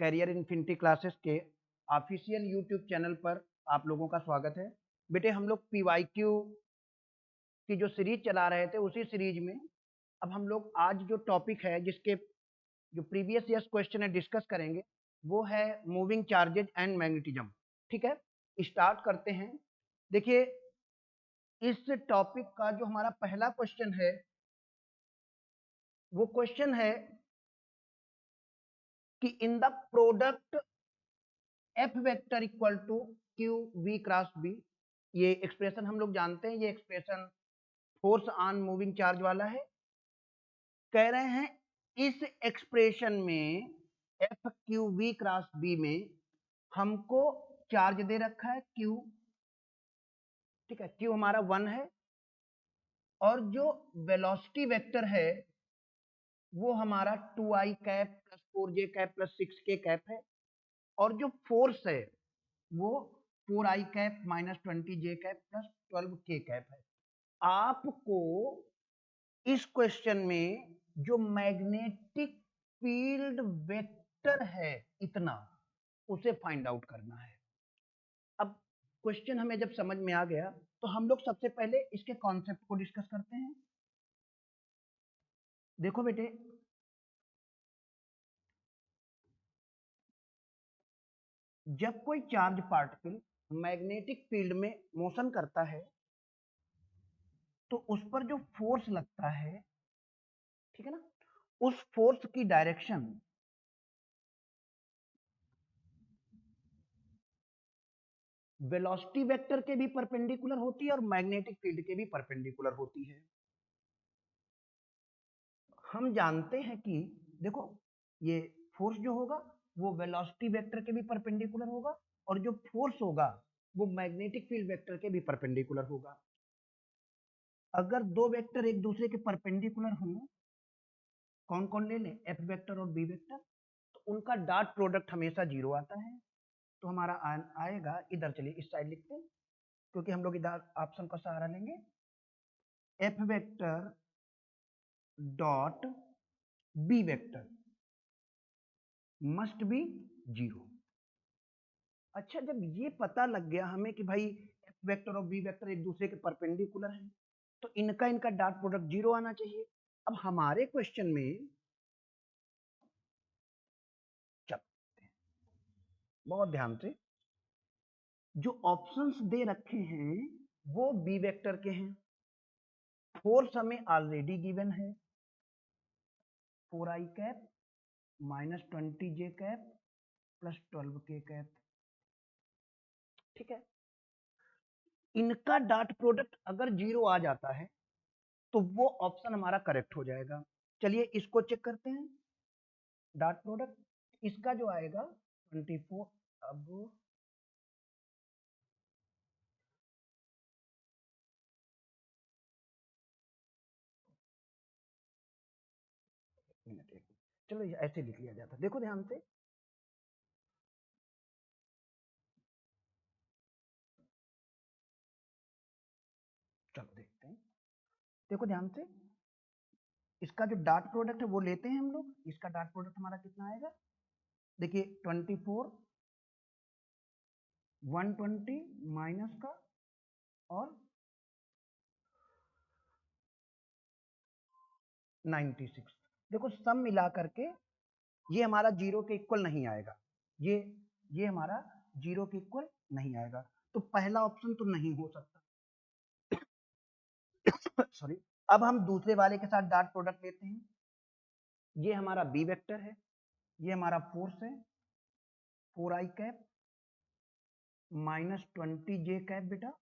Career infinity classes के official YouTube channel पर आप लोगों का स्वागत है। बेटे हम लोग पीवाईक्यू की जो सीरीज चला रहे थे उसी सीरीज में अब हम लोग आज जो टॉपिक है जिसके जो प्रीवियस ईयर्स क्वेश्चन है डिस्कस करेंगे वो है मूविंग चार्जेज एंड मैग्नेटिज्म। ठीक है, स्टार्ट करते हैं। देखिए इस टॉपिक का जो हमारा पहला क्वेश्चन है वो क्वेश्चन है कि in the product F vector equal to q v cross B. ये एक्सप्रेशन हम लोग जानते हैं, ये expression force on moving charge वाला है। कह रहे हैं इस एक्सप्रेशन में F q v cross B में हमको चार्ज दे रखा है क्यू। ठीक है, क्यू हमारा 1 है और जो वेलोसिटी वेक्टर है वो हमारा 2i cap plus 4j cap plus 6k cap है और जो फोर्स है वो 4i cap minus 20j cap plus 12k cap है। आपको इस क्वेश्चन में जो मैग्नेटिक फील्ड वेक्टर है इतना उसे फाइंड आउट करना है। अब क्वेश्चन हमें जब समझ में आ गया तो हम लोग सबसे पहले इसके कॉन्सेप्ट को डिस्कस करते हैं। देखो बेटे जब कोई चार्ज पार्टिकल मैग्नेटिक फील्ड में मोशन करता है तो उस पर जो फोर्स लगता है, ठीक है ना, उस फोर्स की डायरेक्शन वेलोसिटी वेक्टर के भी परपेंडिकुलर होती है और मैग्नेटिक फील्ड के भी परपेंडिकुलर होती है। हम जानते हैं कि देखो ये फोर्स जो होगा वो वेलोसिटी वेक्टर के भी परपेंडिकुलर होगा और जो फोर्स होगा वो मैग्नेटिक फील्ड वेक्टर के भी परपेंडिकुलर होगा। अगर दो वेक्टर एक दूसरे के परपेंडिकुलर हों, कौन कौन ले लें, एफ वेक्टर और बी वेक्टर, तो उनका डॉट प्रोडक्ट हमेशा 0 आता है। तो हमारा आएगा इधर, चलिए इस साइड लिखते हैं क्योंकि हम लोग इधर ऑप्शन का सहारा लेंगे। F vector dot B vector must be 0। अच्छा, जब ये पता लग गया हमें कि भाई एफ वेक्टर और बी वेक्टर एक दूसरे के परपेंडिकुलर हैं तो इनका डॉट प्रोडक्ट 0 आना चाहिए। अब हमारे क्वेश्चन में चलते हैं बहुत ध्यान से, जो ऑप्शंस दे रखे हैं वो बी वेक्टर के हैं। फोर्स हमें ऑलरेडी गिवन है 4i cap minus 20j cap plus 12k cap. ठीक है, इनका डॉट प्रोडक्ट अगर 0 आ जाता है तो वो ऑप्शन हमारा करेक्ट हो जाएगा। चलिए इसको चेक करते हैं। डॉट प्रोडक्ट इसका जो आएगा 24, अब चलो ऐसे लिख लिया जाता, देखो ध्यान से। चलो देखते हैं, देखो ध्यान से, इसका जो डॉट प्रोडक्ट है वो लेते हैं हम लोग। इसका डॉट प्रोडक्ट हमारा कितना आएगा, देखिए 24 120 माइनस का और 96। देखो सम मिला करके ये हमारा 0 के इक्वल नहीं आएगा, ये हमारा 0 के इक्वल नहीं आएगा, तो पहला ऑप्शन तो नहीं हो सकता। सॉरी, अब हम दूसरे वाले के साथ डॉट प्रोडक्ट लेते हैं। ये हमारा बी वेक्टर है, ये हमारा फोर्स है 4i cap minus 20j cap बेटा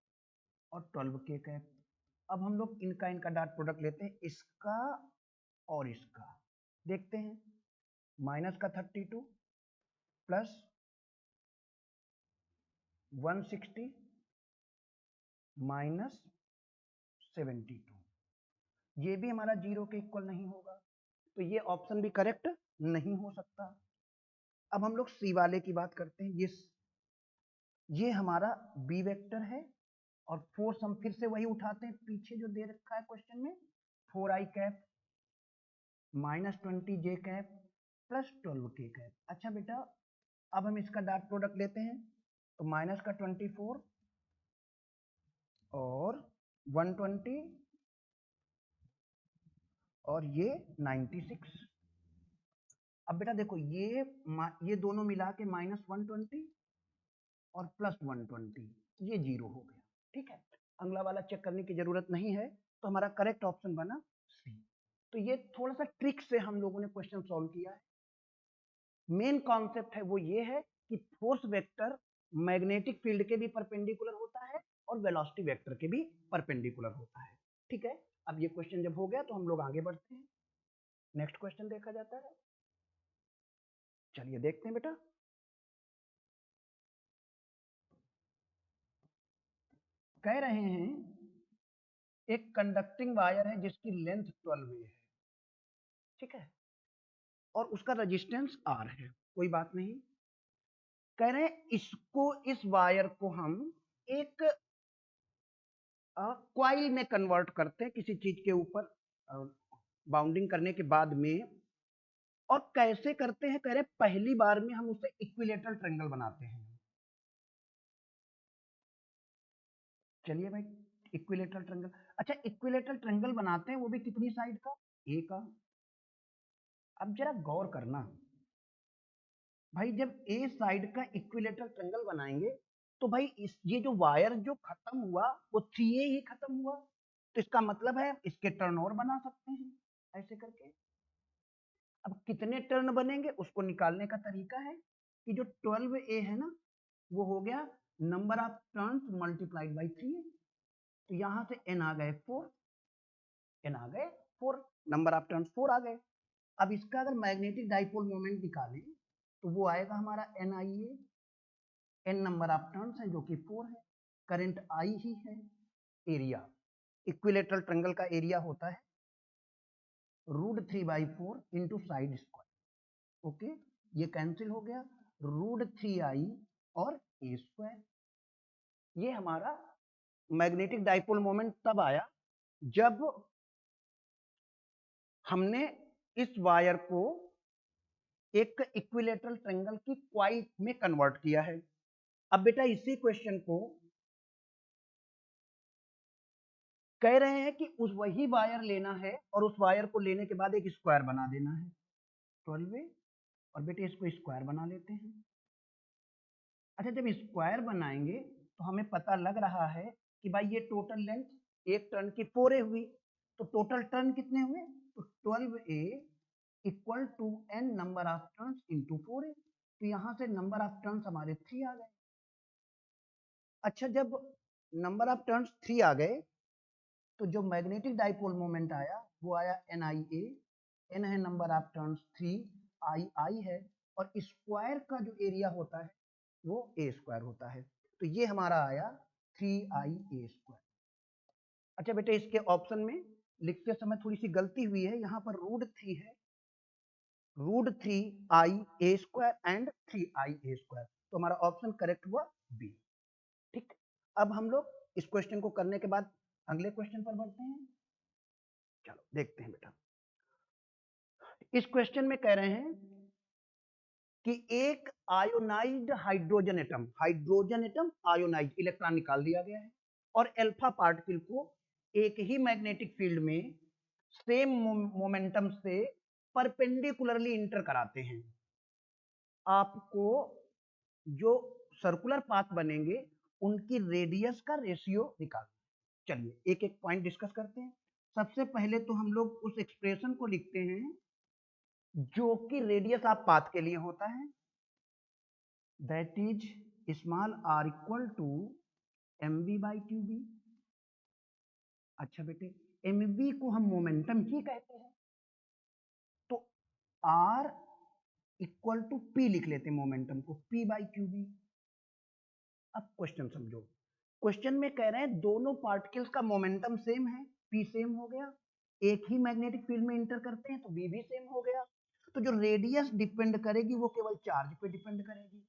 और 12k कैप। अब हम लोग इनका डॉट प्रोडक्ट लेते हैं, इसका और इसका। देखते हैं, माइनस का 32 प्लस 160 माइनस 72, ये भी हमारा 0 के इक्वल नहीं होगा, तो ये ऑप्शन भी करेक्ट नहीं हो सकता। अब हम लोग सी वाले की बात करते हैं। ये हमारा बी वेक्टर है और फोर्स हम फिर से वही उठाते हैं पीछे जो दे रखा है क्वेश्चन में, 4i cap minus 20j cap plus 12k cap. अच्छा बेटा अब हम इसका डॉट प्रोडक्ट लेते हैं तो माइनस का 24 और 120 और ये 96। अब बेटा देखो ये दोनों मिला के -120 और +120 ये 0 हो गया। ठीक है, अगला वाला चेक करने की जरूरत नहीं है, तो हमारा करेक्ट ऑप्शन बना सी। तो ये थोड़ा सा ट्रिक से हम लोगों ने क्वेश्चन सॉल्व किया है। मेन कॉन्सेप्ट है वो ये है कि फोर्स वेक्टर मैग्नेटिक फील्ड के भी परपेंडिकुलर होता है और वेलोसिटी वेक्टर के भी परपेंडिकुलर होता है। ठीक है, अब ये क्वेश्चन जब हो गया तो हम लोग आगे बढ़ते हैं, नेक्स्ट क्वेश्चन देखा जाता है। चलिए देखते हैं बेटा। कह रहे हैं एक कंडक्टिंग वायर है जिसकी लेंथ 12 है, ठीक है, और उसका रेजिस्टेंस R है, कोई बात नहीं। कह रहे हैं इस वायर को हम एक क्वाइल में कन्वर्ट करते हैं किसी चीज के ऊपर बाउंडिंग करने के बाद में। और कैसे करते हैं, कह रहे पहली बार में हम उसे इक्विलेटरल ट्रायंगल बनाते हैं। चलिए भाई, इक्विलेटरल ट्रायंगल, अच्छा इक्विलेटरल ट्रायंगल बनाते हैं वो भी कितनी साइड का, ए का। अब जरा गौर करना भाई, जब ए साइड का इक्विलेटरल ट्रायंगल बनाएंगे तो भाई ये जो वायर जो खत्म हुआ वो 3A ही खत्म हुआ, तो इसका मतलब है इसके टर्न और बना सकते हैं ऐसे करके। अब कितने टर्न बनेंगे उसको निकालने का तरीका है कि जो 12A है ना वो हो गया number of turns multiplied by 3, तो यहां से n आ गए 4, n आ गए 4, नंबर ऑफ टर्न्स 4 आ गए। अब इसका अगर मैग्नेटिक डाइपोल मोमेंट निकालें तो वो आएगा हमारा NIA, n number of turns है जो कि 4 है, करंट I ही है, एरिया इक्विलेटरल ट्रायंगल का एरिया होता है √3/4 इंटू साइड स्क्वायर। ओके, ये कैंसिल हो गया, √3I और a स्क्वायर। ये हमारा मैग्नेटिक डाइपोल मोमेंट तब आया जब हमने इस वायर को एक इक्विलेटरल ट्रायंगल की क्वाइल में कन्वर्ट किया है। अब बेटा इसी क्वेश्चन को कह रहे हैं कि उस वही वायर लेना है और उस वायर को लेने के बाद एक स्क्वायर बना देना है 12, और बेटे इसको स्क्वायर बना लेते हैं। अच्छा, जब स्क्वायर बनाएंगे तो हमें पता लग रहा है कि भाई ये टोटल लेंथ एक टर्न की 4A हुई, तो टोटल टर्न कितने हुए, तो 12A equal to n number of turns into 4A, तो यहां से नंबर ऑफ टर्न्स हमारे 3 आ गए। अच्छा, जब नंबर ऑफ टर्न्स 3 आ गए तो जो मैग्नेटिक डाइपोल मोमेंट आया वो आया NIA, n है नंबर ऑफ टर्न्स 3, I है, और स्क्वायर का जो एरिया होता है वो a स्क्वायर होता है, तो ये हमारा आया 3IA स्क्वायर। अच्छा बेटे, इसके ऑप्शन में लिखते समय थोड़ी सी गलती हुई है, यहाँ पर √3 है, √3IA square and 3IA square, तो हमारा ऑप्शन करेक्ट हुआ बी। ठीक, अब हम लोग इस क्वेश्चन को करने के बाद अगले क्वेश्चन पर बढ़ते हैं। चलो देखते हैं बेटा, इस क्वेश्चन में कह रहे हैं कि एक ionised hydrogen atom ionised electron निकाल दिया गया है और अल्फा पार्टिकल को एक ही मैग्नेटिक फील्ड में सेम मोमेंटम से परपेंडिकुलरली इंटर कराते हैं। आपको जो सर्कुलर पाथ बनेंगे उनकी रेडियस का रेशियो निकालना। चलिए एक एक पॉइंट डिस्कस करते हैं। सबसे पहले तो हम लोग उस एक्सप्रेशन को लिखते हैं जो कि रेडियस ऑफ पाथ के लिए होता है, that is small r equal to mv/qb। अच्छा बेटे, mv को हम मोमेंटम ही कहते हैं, तो r इक्वल टू p लिख लेते हैं मोमेंटम को, p/qb। अब क्वेश्चन समझो, क्वेश्चन में कह रहे हैं दोनों पार्टिकल्स का मोमेंटम सेम है, p सेम हो गया, एक ही मैग्नेटिक फील्ड में इंटर करते हैं तो v भी सेम हो गया, तो जो रेडियस डिपेंड करेगी वो केवल चार्ज पे डिपेंड करेगी,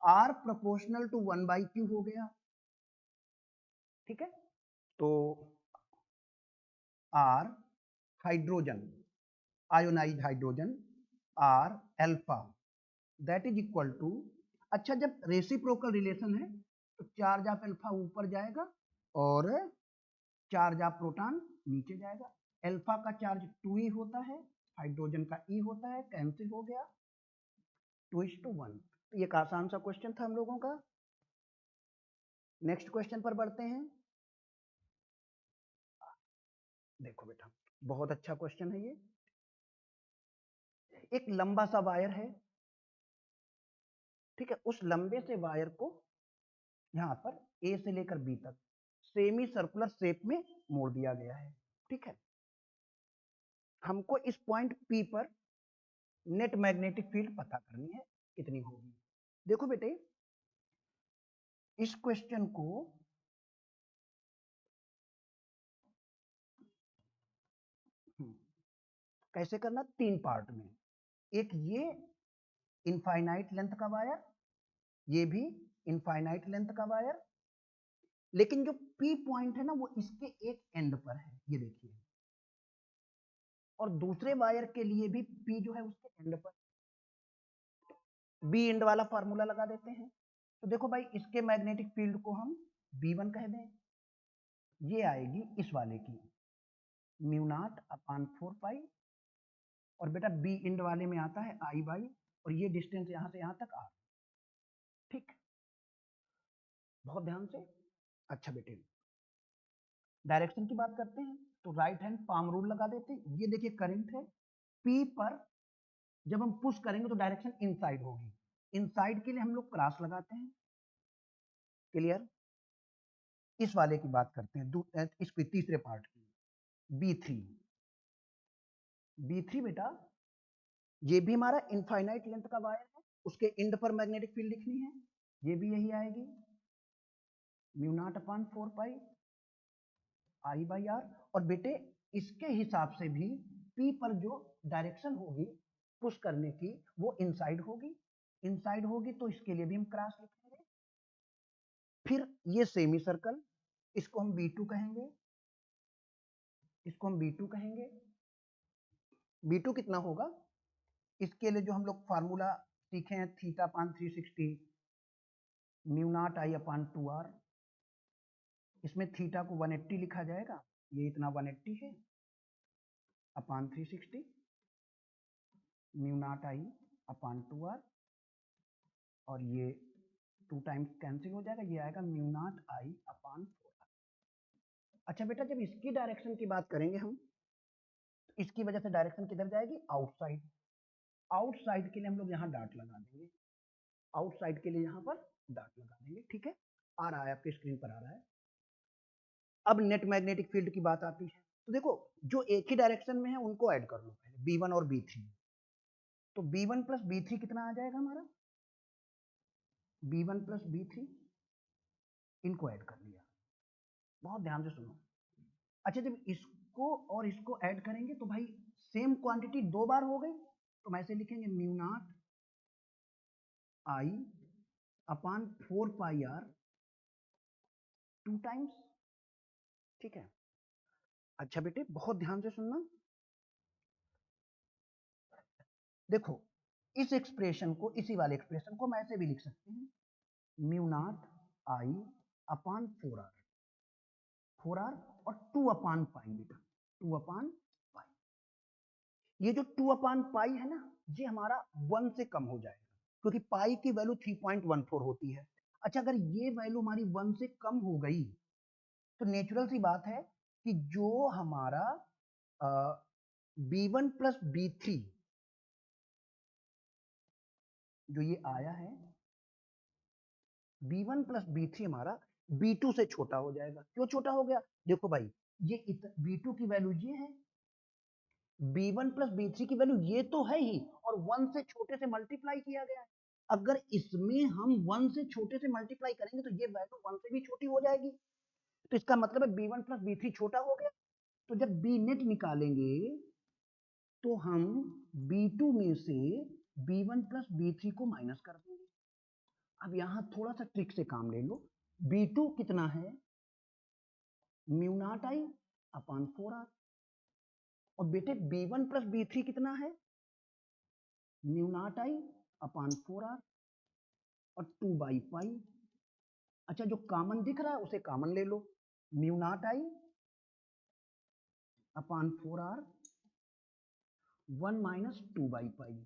r प्रोपोर्शनल टू 1/q हो गया। ठीक है, तो r hydrogen, ionized hydrogen, r alpha, that is equal to अच्छा, जब रेसिप्रोकल रिलेशन है तो चार्ज ऑफ अल्फा ऊपर जाएगा और चार्ज ऑफ प्रोटॉन नीचे जाएगा। अल्फा का चार्ज 2e होता है, हाइड्रोजन का e होता है, कैंसिल हो गया 2:1। तो ये आसान सा क्वेश्चन था हम लोगों का। नेक्स्ट क्वेश्चन पर बढ़ते हैं। देखो बेटा, बहुत अच्छा क्वेश्चन है ये। एक लंबा सा वायर है, ठीक है, उस लंबे से वायर को यहाँ पर ए से लेकर बी तक सेमी सर्कुलर शेप में मोड़ दिया गया है, ठीक है। हमको इस पॉइंट पी पर नेट मैग्नेटिक फील्ड पता करनी है, कितनी होगी। देखो बेटे, इस क्वेश्चन को कैसे करना, 3 पार्ट में। एक ये इनफाइनाइट लेंथ का वायर, ये भी इनफाइनाइट लेंथ का वायर, लेकिन जो पी पॉइंट है ना वो इसके एक एंड पर है, ये देखिए। और दूसरे वायर के लिए भी पी जो है उसके एंड पर, बी एंड वाला फार्मूला लगा देते हैं। तो देखो भाई, इसके मैग्नेटिक फील्ड को हम B1 कह दें, ये आएगी इस वाले की म्यू नॉट अपान 4 पाई, और बेटा बी एंड वाले में आता है I बाई, और ये डिस्टेंस यहां से यहां तक R, ठीक। बहुत ध्यान से। अच्छा बेटे, डायरेक्शन की बात करते हैं तो राइट हैंड पाम रूल लगा देते हैं। ये देखिए करंट है P पर, जब हम पुश करेंगे तो डायरेक्शन इनसाइड होगी। इनसाइड के लिए हम लोग क्रॉस लगाते हैं, क्लियर। इस वाले की बात करते हैं, इसके तीसरे पार्ट की, B3। B3 बेटा, ये भी हमारा इनफाइनाइट लेंथ का वायर है, उसके एंड पर मैग्नेटिक फील्ड लिखनी है, ये भी यही आएगी mu naught upon 4 pi I by R। और बेटे इसके हिसाब से भी P पर जो डायरेक्शन होगी पुश करने की वो इनसाइड होगी। इनसाइड होगी तो इसके लिए भी हम क्रॉस लिखेंगे। फिर ये सेमी सर्कल, इसको हम B2 कहेंगे, इसको हम B2 कहेंगे। B2 कितना होगा, इसके लिए जो हम लोग फार्मूला सीखे हैं, theta upon 360 mu naught I upon 2R। इसमें थीटा को 180 लिखा जाएगा, ये इतना 180 है अपान 360 mu naught I upon 2R, और ये 2 टाइम्स कैंसिल हो जाएगा, ये आएगा mu naught I upon 4R। अच्छा बेटा, जब इसकी डायरेक्शन की बात करेंगे हम, तो इसकी वजह से डायरेक्शन किधर जाएगी, आउटसाइड। आउटसाइड के लिए हम लोग यहाँ डॉट लगा देंगे, आउटसाइड के लिए यहाँ पर डॉट लगा देंगे, ठीक है। आ रहा है आपके स्क्रीन पर, आ रहा है। अब नेट मैग्नेटिक फील्ड की बात आती है, तो देखो जो एक ही डायरेक्शन में है उनको ऐड कर लो पहले, B1 और B3। तो B1 प्लस B3 कितना आ जाएगा हमारा, B1 प्लस B3, इनको ऐड कर लिया। बहुत ध्यान से सुनो। अच्छा, जब इसको और इसको ऐड करेंगे तो भाई सेम क्वांटिटी 2 बार हो गई, तो हम ऐसे लिखेंगे mu naught I upon 4 pi R 2 times, ठीक है। अच्छा बेटे, बहुत ध्यान से सुनना। देखो इस एक्सप्रेशन को, इसी वाले एक्सप्रेशन को हम ऐसे भी लिख सकते हैं, mu naught I upon 4R, 4R और 2 अपान पाई, बेटा 2 अपान पाई। ये जो 2 अपान पाई है ना, ये हमारा 1 से कम हो जाएगा, क्योंकि पाई की वैल्यू 3.14 होती है। अच्छा, अगर ये वैल्यू हमारी 1 से कम हो गई तो नेचुरल सी बात है कि जो हमारा B1 प्लस B3 जो ये आया है, B1 प्लस B3 हमारा B2 से छोटा हो जाएगा। क्यों छोटा हो गया, देखो भाई, ये B2 की वैल्यू ये है, B1 प्लस B3 की वैल्यू ये तो है ही, और 1 से छोटे से मल्टीप्लाई किया गया है। अगर इसमें हम 1 से छोटे से मल्टीप्लाई करेंगे तो ये वैल्यू 1 से भी छोटी हो जाएगी, तो इसका मतलब है B1 प्लस B3 छोटा हो गया। तो जब B नेट निकालेंगे तो हम B2 में से B1 प्लस B3 को माइनस कर देंगे। अब यहां थोड़ा सा ट्रिक से काम ले लो। B2 कितना है, mu naught I upon 4R, और बेटे B1 प्लस B3 कितना है, mu naught I upon 4R। और 2/पाई। अच्छा, जो कॉमन दिख रहा है उसे कॉमन ले लो, mu not I upon 4r 1 minus 2/पाई।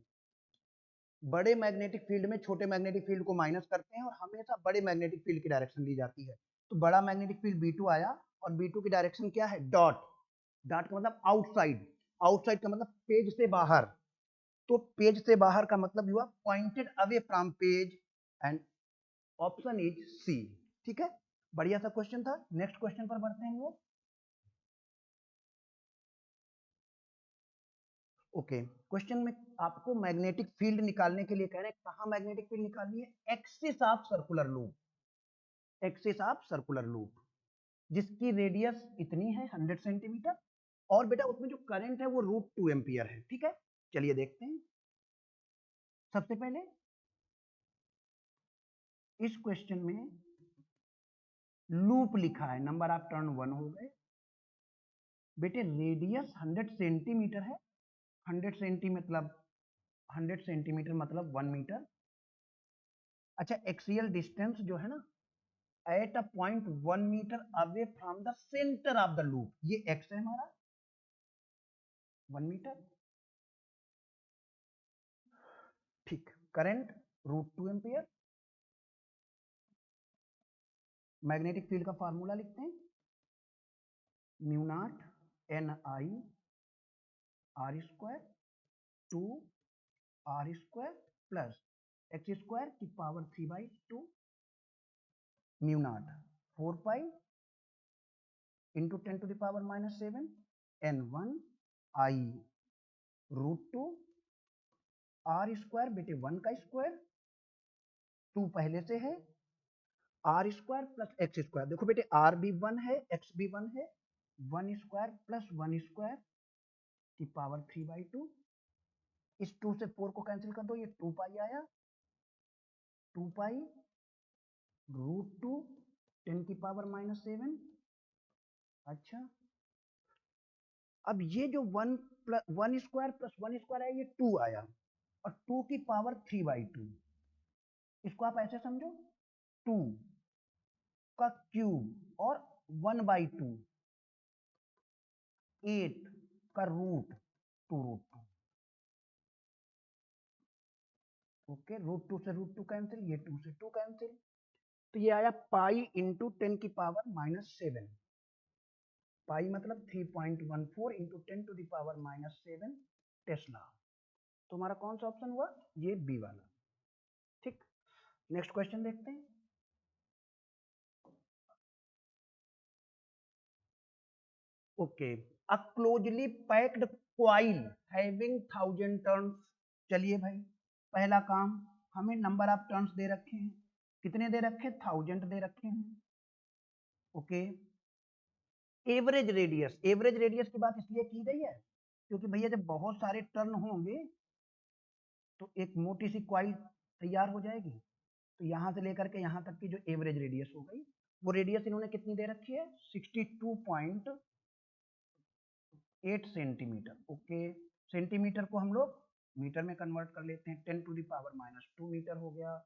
बड़े मैग्नेटिक फील्ड में छोटे मैग्नेटिक फील्ड को माइनस करते हैं और हमेशा बड़े मैग्नेटिक फील्ड की डायरेक्शन ली जाती है। तो बड़ा मैग्नेटिक फील्ड B2 आया और B2 की डायरेक्शन क्या है? डॉट। डॉट का मतलब आउटसाइड, आउटसाइड का मतलब पेज से बाहर। तो पेज से बाहर का मतलब हुआ pointed away from page and option is C. ठीक है, बढ़िया सा क्वेश्चन था। नेक्स्ट क्वेश्चन पर बढ़ते हैं वो। ओके, क्वेश्चन में आपको मैग्नेटिक फील्ड निकालने के लिए कह रहे हैं, कहां मैग्नेटिक फील्ड निकालनी है? Axis of circular loop, axis of circular loop जिसकी रेडियस इतनी है 100 सेंटीमीटर और बेटा उसमें जो करंट है वो √2 एम्पियर है। ठीक है, चलिए देखते हैं। सबसे पहले इस क्वेश्चन में लूप लिखा है, नंबर ऑफ टर्न 1 हो गए। बेटे रेडियस 100 सेंटीमीटर है, 100 सेंटीमीटर मतलब 1 मीटर। अच्छा, एक्सियल डिस्टेंस जो है ना, at a point 1 metre away from the centre of the loop, ये एक्स है हमारा 1 मीटर। ठीक, करंट √2 एम्पियर। मैग्नेटिक फील्ड का फार्मूला लिखते हैं, mu naught NI r² 2 r² plus x² की power 3/2 mu naught 4 pi into 10⁻⁻7 n1 I √2 r²। बेटे 1 का स्क्वायर, 2 पहले से है, r² प्लस x²। देखो बेटे r भी 1 है, x भी 1 है, 1² प्लस 1² की पावर 3/2। इस 2 से 4 को कैंसिल कर दो, ये 2 पाई आया, 2 पाई √2 10⁻⁻7। अच्छा, अब ये जो 1² प्लस 1² है ये 2 आया और 2 की पावर 3/2। इसको आप ऐसे समझो, 2 का क्यूब और 1/2 8 का रूट 2√2। ओके, √2 से √2 कैंसिल, ये 2 से 2 कैंसिल, तो ये आया पाई इंटू 10⁻⁻7। पाई मतलब 3.14 इंटू 10⁻⁻7 टेस्ला। तो हमारा कौन सा ऑप्शन हुआ? ये बी वाला। ठीक, नेक्स्ट क्वेश्चन देखते हैं। Okay, a closely packed coil having 1000 turns. चलिए भाई, पहला काम, हमें नंबर ऑफ टर्न्स दे रखे हैं, कितने दे रखे? 1000 दे रखे हैं। Okay, average radius, average radius की बात इसलिए की गई है क्योंकि भैया जब बहुत सारे टर्न होंगे तो एक मोटी सी कॉइल तैयार हो जाएगी। तो यहां से लेकर के यहां तक की जो एवरेज रेडियस हो गई, वो रेडियस इन्होंने कितनी दे रखी है? 62.8 सेंटीमीटर। ओके, सेंटीमीटर को हम लोग मीटर में कन्वर्ट कर लेते हैं, 10⁻⁻2 मीटर हो गया।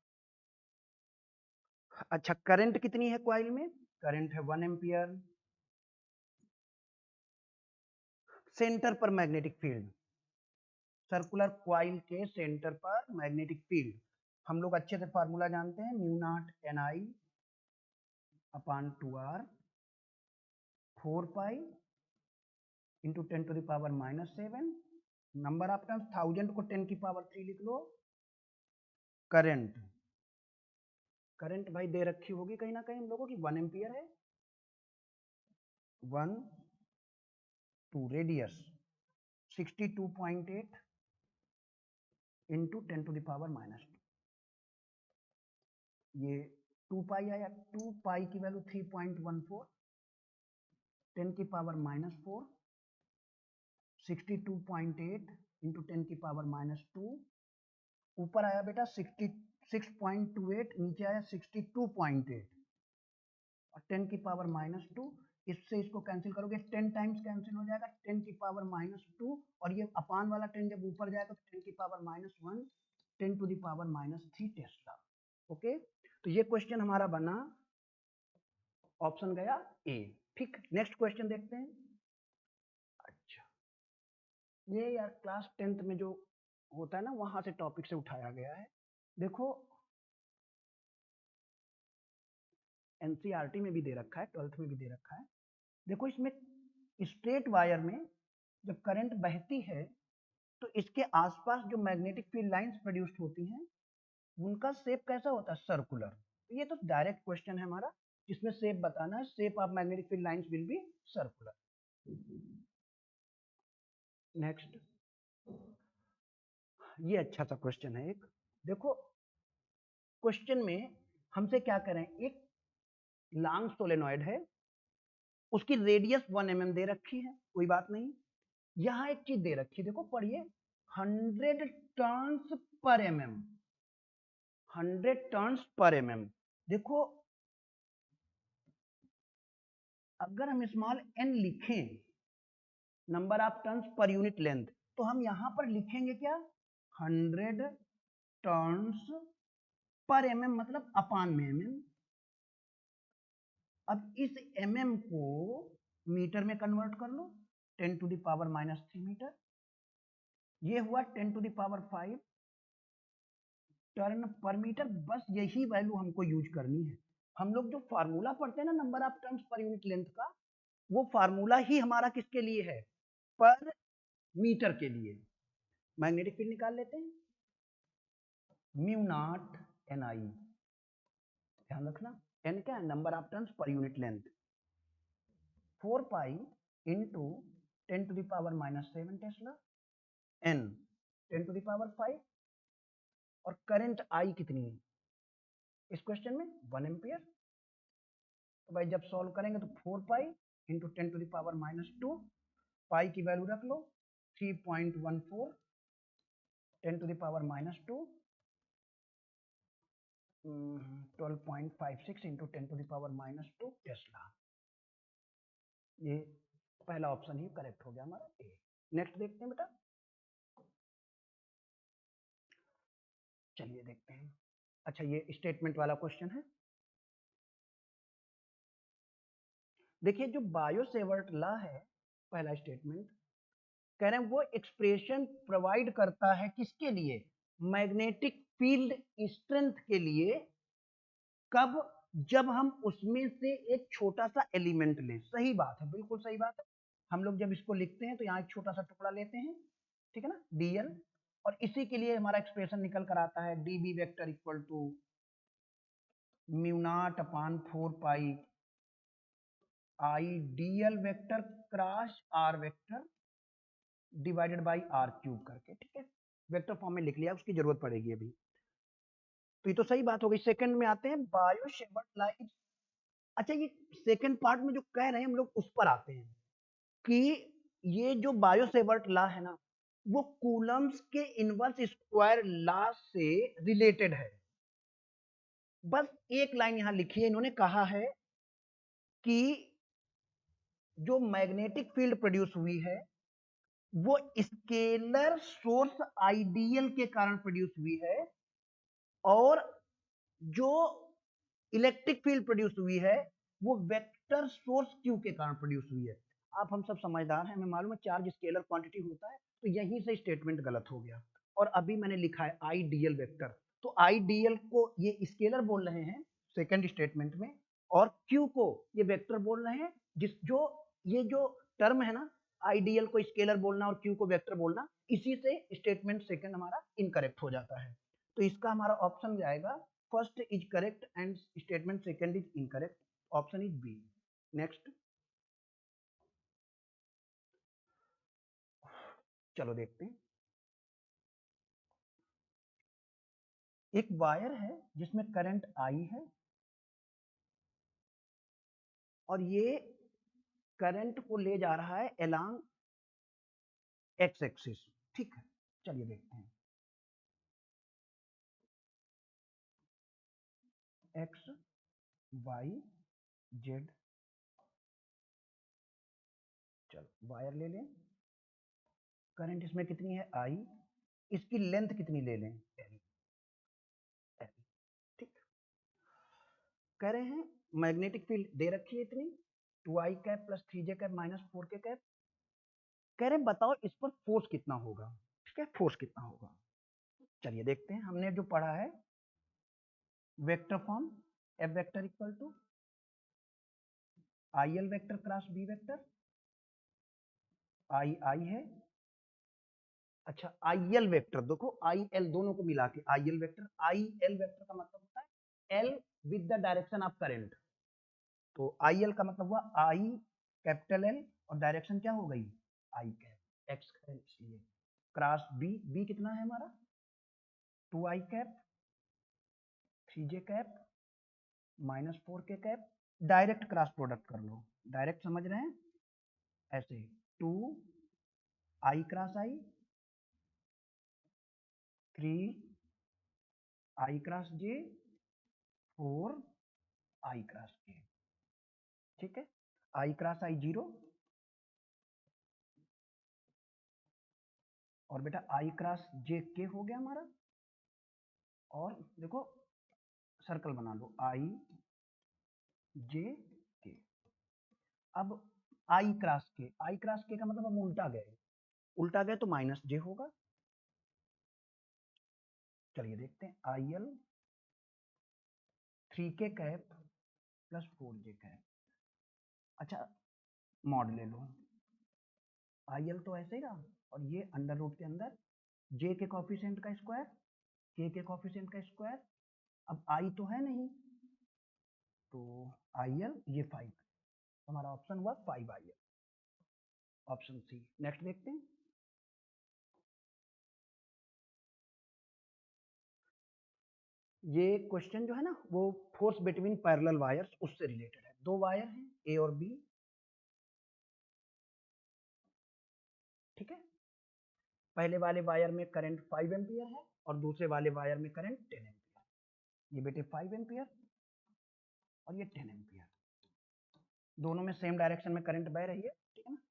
अच्छा, करंट कितनी है कॉइल में? करंट है 1 एम्पियर। सेंटर पर मैग्नेटिक फील्ड, सर्कुलर कॉइल के सेंटर पर मैग्नेटिक फील्ड, हम लोग अच्छे से फार्मूला जानते हैं, mu naught NI upon 2r 4 pi into 10⁻⁻7। Number of turns 1000 को 10 की पावर 3 लिख लो। करंट, करंट भाई दे रखी होगी कहीं ना कहीं हम लोगों की, 1 एम्पियर है। 1 2 रेडियस 62.8 इंटू 10⁻⁻2, ये 2 पाई आया, 2 पाई की वैल्यू 3.14, 10⁻⁻4 62.8 इंटू 10⁻⁻2, ऊपर आया बेटा 66.28, नीचे आया 62.8 और 10⁻⁻2। इससे इसको कैंसिल करोगे 10 टाइम्स कैंसिल हो जाएगा, 10⁻⁻2 और ये अपान वाला 10 जब ऊपर जाएगा तो 10⁻⁻1 10⁻³ टेस्ला। ओके, तो ये क्वेश्चन हमारा बना, ऑप्शन गया ए। ठीक, नेक्स्ट क्वेश्चन देखते हैं। अच्छा, ये यार क्लास 10th में जो होता है ना, वहां से टॉपिक से उठाया गया है। देखो एनसीईआरटी में भी दे रखा है, 12th में भी दे रखा है। देखो इसमें स्ट्रेट वायर में जब करंट बहती है तो इसके आसपास जो मैग्नेटिक फील्ड लाइंस प्रोड्यूस्ड होती हैं उनका शेप कैसा होता है, सर्कुलर। ये तो डायरेक्ट क्वेश्चन है हमारा, जिसमें शेप बताना है, shape of magnetic field lines will be circular. Next, ये अच्छा सा क्वेश्चन है एक। देखो क्वेश्चन में हमसे क्या करें, एक लॉन्ग सोलेनॉइड है, उसकी रेडियस 1 mm दे रखी है, कोई बात नहीं। यहाँ एक चीज दे रखी है, देखो पढ़िए, 100 turns per mm, 100 turns per mm। देखो अगर हम स्मॉल n लिखें, नंबर ऑफ टर्न्स पर यूनिट लेंथ, तो हम यहां पर लिखेंगे क्या, 100 टर्न्स पर mm, मतलब अपान में mm। अब इस mm को मीटर में कन्वर्ट कर लो, 10 टू द पावर -3 मीटर। ये हुआ 10 टू द पावर 5 टर्न पर मीटर। बस यही वैल्यू हमको यूज करनी है। हम लोग जो फार्मूला पढ़ते हैं ना नंबर ऑफ टर्न्स पर यूनिट लेंथ का, वो फार्मूला ही हमारा किसके लिए है, पर मीटर के लिए। मैग्नेटिक फील्ड निकाल लेते हैं, म्यू नॉट एन आई, ध्यान रखना एन क्या है, नंबर ऑफ टर्न्स पर unit length, 4 pi into 10 to the power -7 tesla, n 10 to the power 5। और करंट आई कितनी है इस क्वेश्चन में, 1 एम्पियर। तो भाई जब सॉल्व करेंगे तो 4 pi into 10 to the power -2, pi की वैल्यू रख लो 3.14, 10 to the power -2, 12.56 into 10 to the power -2 tesla. ये पहला ऑप्शन ही करेक्ट हो गया हमारा ए। नेक्स्ट देखते हैं बेटा, चलिए देखते हैं। अच्छा, ये स्टेटमेंट वाला क्वेश्चन है। देखिए जो बायो सेवर्ट लॉ है, पहला स्टेटमेंट कह रहे हैं वो एक्सप्रेशन प्रोवाइड करता है किसके लिए, मैग्नेटिक फील्ड स्ट्रेंथ के लिए। कब, जब हम उसमें से एक छोटा सा एलिमेंट लें। सही बात है, बिल्कुल सही बात है। हम लोग जब इसको लिखते हैं तो यहाँ एक छोटा सा टुकड़ा लेते हैं, ठीक है ना, dl। और इसी के लिए हमारा एक्सप्रेशन निकल कर आता है db vector equal to mu naught upon 4 pi I dl vector cross r vector divided by r cube करके। ठीक है, वेक्टर फॉर्म में लिख लिया, उसकी जरूरत पड़ेगी अभी। तो ये तो सही बात हो गई। सेकंड में आते हैं, बायो सेवर्ट लॉ। अच्छा, ये सेकंड पार्ट में जो कह रहे हैं हम लोग उस पर आते हैं कि ये जो बायो सेवर्ट लॉ है ना, वो कूलम्स के इनवर्स स्क्वायर लॉ से रिलेटेड है। बस एक लाइन यहां लिखी है, इन्होंने कहा है कि जो मैग्नेटिक फील्ड प्रोड्यूस हुई है वो स्केलर सोर्स आइडियल के कारण प्रोड्यूस हुई है, और जो इलेक्ट्रिक फील्ड प्रोड्यूस हुई है वो वेक्टर सोर्स क्यू के कारण प्रोड्यूस हुई है। आप हम सब समझदार हैं, हमें मालूम है चार्ज स्केलर क्वांटिटी होता है, तो यहीं से स्टेटमेंट गलत हो गया। और अभी मैंने लिखा है आई डीएल वेक्टर, तो आई डीएल को ये स्केलर बोल रहे हैं सेकंड स्टेटमेंट में, और क्यू को ये वेक्टर बोल रहे हैं। जिस जो ये जो टर्म है ना, आईडीएल को स्केलर बोलना और क्यू को वेक्टर बोलना, इसी से स्टेटमेंट सेकंड हमारा इनकरेक्ट हो जाता है। तो इसका हमारा ऑप्शन जाएगा, first is correct and statement second is incorrect, option is B. Next, चलो देखते हैं। एक वायर है जिसमें करंट आई है, और ये करंट को ले जा रहा है अलोंग एक्स एक्सिस। ठीक है, चलिए देखते हैं। एक्स वाई जेड, चलो वायर ले लें, करंट इसमें कितनी है आई, इसकी लेंथ कितनी ले लें, एल। ठीक, कह रहे हैं मैग्नेटिक फील्ड दे रखी है इतनी 2i cap plus 3j cap minus 4k cap. कह रहे हैं बताओ इस पर फोर्स कितना होगा, ठीक है, फोर्स कितना होगा। चलिए देखते हैं, हमने जो पढ़ा है vector form F vector equal to I L vector cross B vector, I है, अच्छा आई एल वेक्टर देखो, आई एल दोनों को मिला के आई एल वेक्टर, आई एल वेक्टर का मतलब होता है L with the direction of current, तो आई एल का मतलब हुआ आई कैपिटल एल और डायरेक्शन क्या हो गई आई कैप, एक्स करंट, इसलिए क्रॉस बी, बी कितना है हमारा 2i cap 3j cap minus 4k cap, direct cross product कर लो, डायरेक्ट समझ रहे हैं ऐसे 2i क्रॉस आई 3i क्रॉस जे 4i क्रॉस के, ठीक है, i क्रॉस आई 0 और बेटा i क्रॉस जे के हो गया हमारा, और देखो सर्कल बना लो i जे के। अब i क्रॉस के का मतलब हम उल्टा गए तो माइनस जे होगा। चलिए देखते हैं I L 3k cap plus 4j cap, अच्छा मॉड ले लो, आई एल तो ऐसे ही रहा और ये अंडर रूट के अंदर जे के कॉफिशिएंट का स्क्वायर के कॉफिशिएंट का स्क्वायर, अब आई तो है नहीं तो आई एल ये 5, हमारा ऑप्शन हुआ 5 I L, option C. Next देखते हैं, ये क्वेश्चन जो है ना वो फोर्स बिटवीन पैरेलल वायर्स उससे रिलेटेड है, दो वायर हैं ए और बी, ठीक है, पहले वाले वायर में करंट 5 एम्पियर है और दूसरे वाले वायर में करंट 10 एम्पियर, ये बेटे 5 एम्पियर और ये 10 एम्पियर, दोनों में सेम डायरेक्शन में करंट बह रही है, ठीक है ना,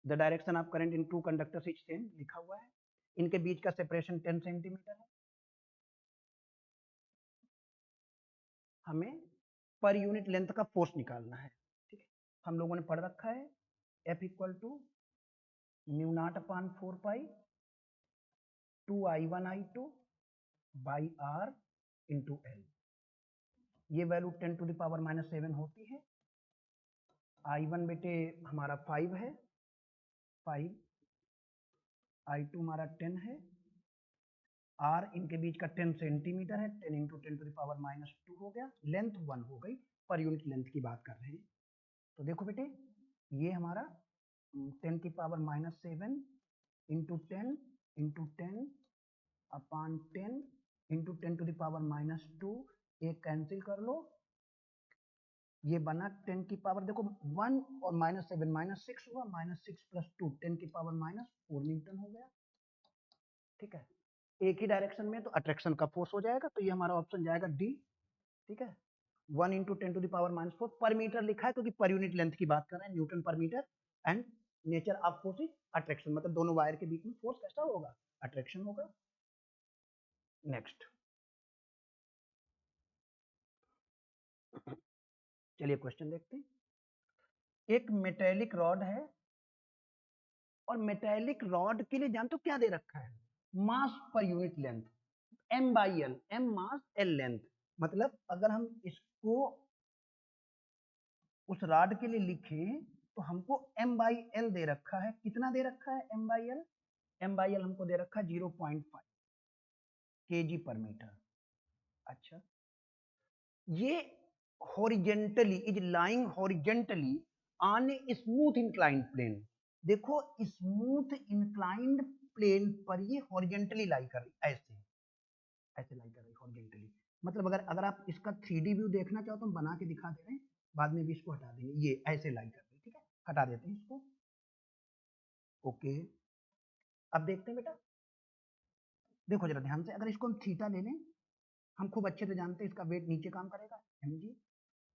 the direction of current in two conductors is same लिखा हुआ है, इनके बीच का सेपरेशन 10 सेंटीमीटर है, हमें पर यूनिट लेंथ का फोर्स निकालना है, ठीक है, हम लोगों ने पढ़ रखा है F equal to mu naught upon 4 pi 2i1i2 by R into L, ये value 10 to the power minus 7 होती है, i1 बेटे हमारा 5 है 5, i2 हमारा 10 है, r इनके बीच का 10 सेंटीमीटर है, 10 into 10 to the power minus 2 हो गया, लेंथ 1 हो गई, पर यूनिट लेंथ की बात कर रहे हैं, तो देखो बेटे ये हमारा 10 की power minus 7 into 10 upon 10 into 10 to the power minus 2, एक कैंसिल कर लो, ये बना 10 की पावर देखो 1 और माइनस 7 माइनस 6 हुआ, माइनस 6 प्लस 2 10 की पावर माइनस 4 न्यूटन हो गया, ठीक है, एक ही डायरेक्शन में तो अट्रैक्शन का फोर्स हो जाएगा, तो ये हमारा ऑप्शन जाएगा डी, ठीक है, 1 into 10 to the power minus 4 पर मीटर लिखा है क्योंकि पर यूनिट लेंथ की बात कर रहे हैं, न्यूटन पर metre, and nature of force is attraction, मतलब दोनों वायर के बीच में फोर्स कैसा होगा अट्रैक्शन होगा। नेक्स्ट चलिए क्वेश्चन देखते हैं, एक मेटेलिक रॉड है और मेटेलिक रॉड के लिए जानते हो क्या दे रखा है mass per unit length m by L, m mass l length, मतलब अगर हम इसको उस रॉड के लिए लिखें तो हमको m बाई एल दे रखा है, कितना दे रखा है m by L, m by L हमको दे रखा है 0.5 kg पर मीटर, अच्छा ये horizontally is lying horizontally on a smooth inclined plane, देखो स्मूथ इंक्लाइंड प्लेन पर ये हॉरिजेंटली लाई कर रही, ऐसे लाई कर रही हॉरिजेंटली, मतलब अगर अगर आप इसका 3D व्यू देखना चाहो तो हम बना के दिखा दे रहे हैं, बाद में भी इसको हटा देंगे, ये ऐसे लाई कर रही, ठीक है, हटा देते हैं इसको, ओके। अब देखते हैं बेटा, देखो जरा ध्यान से, अगर इसको हम थीटा ले लें, हम खूब अच्छे से जानते हैं इसका वेट नीचे काम करेगा mg,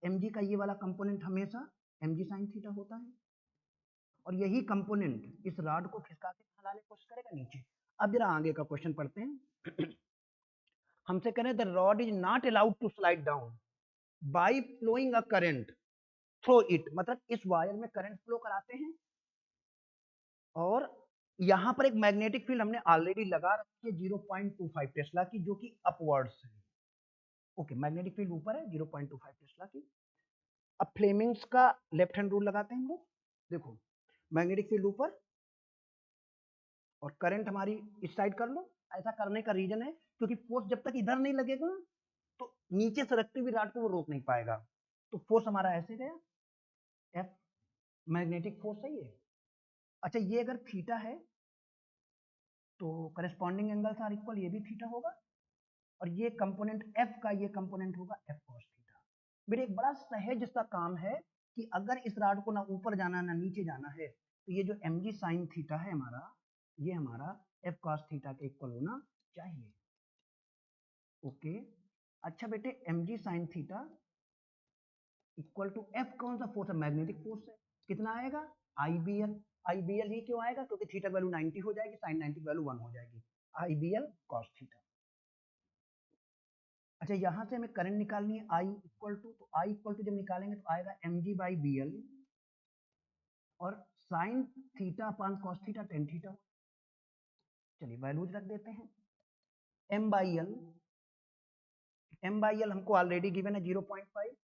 mg का ये वाला कंपोनेंट हमेशा mg साइन थीटा होता है, और यही कंपोनेंट इस रॉड को खिसका के हिलाने की कोशिश करेगा नीचे। अब जरा आगे का क्वेश्चन पढ़ते हैं हमसे कह रहे हैं the rod is not allowed to slide down, by flowing a current through it, मतलब इस वायर में करंट फ्लो कराते हैं, और यहां पर एक मैग्नेटिक फील्ड हमने ऑलरेडी लगा रखी है 0.25 टेस्ला की, जो कि अपवर्ड्स है। ओके, मैग्नेटिक फील्ड ऊपर है 0.25 टेस्ला की। अब फ्लेमिंग्स का लेफ्ट हैंड रूल लगाते हैं हम लोग। देखो, मैग्नेटिक फील्ड ऊपर और करंट हमारी इस साइड कर लो। ऐसा करने का रीजन है क्योंकि फोर्स जब तक इधर नहीं लगेगा तो नीचे से रखती हुई रॉड को वो रोक नहीं पाएगा। तो फोर्स हमारा ऐसे गया, एफ मैग्नेटिक फोर्स है ये। अच्छा, ये अगर थीटा है तो करस्पॉन्डिंग एंगल्स आर इक्वल, ये भी थीटा होगा, और ये कंपोनेंट एफ का ये कंपोनेंट होगा एफ कॉस थीटा। मेरे एक बड़ा सहज सा काम है कि अगर इस रॉड को ना ऊपर जाना ना नीचे जाना है, तो ये जो एम जी साइन थीटा है हमारा, ये हमारा एफ कॉस थीटा के इक्वल होना चाहिए। ओके, अच्छा बेटे, m g sine theta equal to F कौन सा फोर्स है? मैग्नेटिक फोर्स है। कितना आएगा? I B L. I B L ही क्यों आएगा? क्योंकि थीटा वैल्यू 90 हो जाएगी, साइन 90 वैल्यू 1 हो जाएगी। आई बी एल कॉस थीटा। अच्छा, यहां से हमें करंट निकालनी है आई इक्वल टू, तो आई इक्वल टू जब निकालेंगे तो आएगा M G by B L, और sine theta upon cos theta tan theta. चलिए वैल्यूज रख देते हैं। M by L, M by L हमको ऑलरेडी गिवन है 0.5,